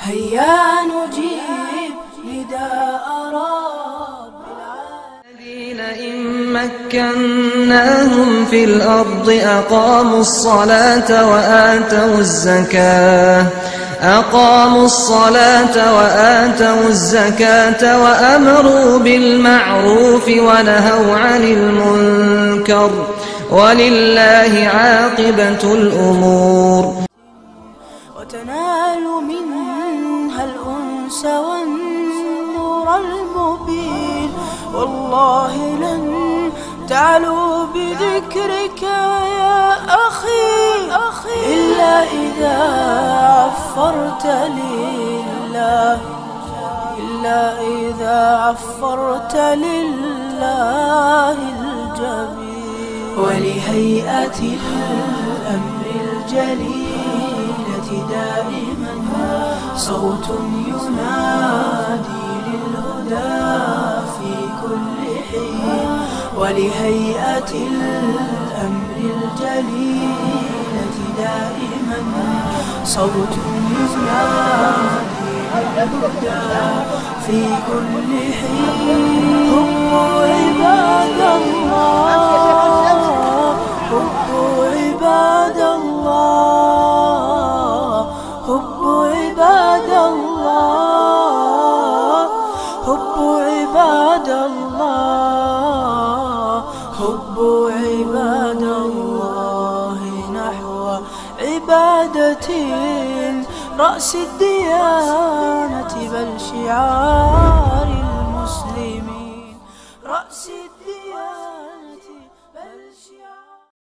هيا نجيب نداء رب الذين إن مكناهم في الأرض أقاموا الصلاة وآتوا الزكاة وأمروا بالمعروف ونهوا عن المنكر ولله عاقبة الأمور. وتنال منها الأنس والنور المبين، والله لن تعلو بذكرك يا أخي إلا إذا عفرت لله الجبين. ولهيئة الأمر الجليلة دائما صوت ينادي للهدى في كل حين. ولهيئة الأمر الجليلة دائما صوت ينادي للهدى في كل حين. هبوا عباد الله، هبوا عباد الله، هبوا عباد الله، هبوا عباد الله، هبوا عباد الله نحو عبادة رأس الديانة بل شعار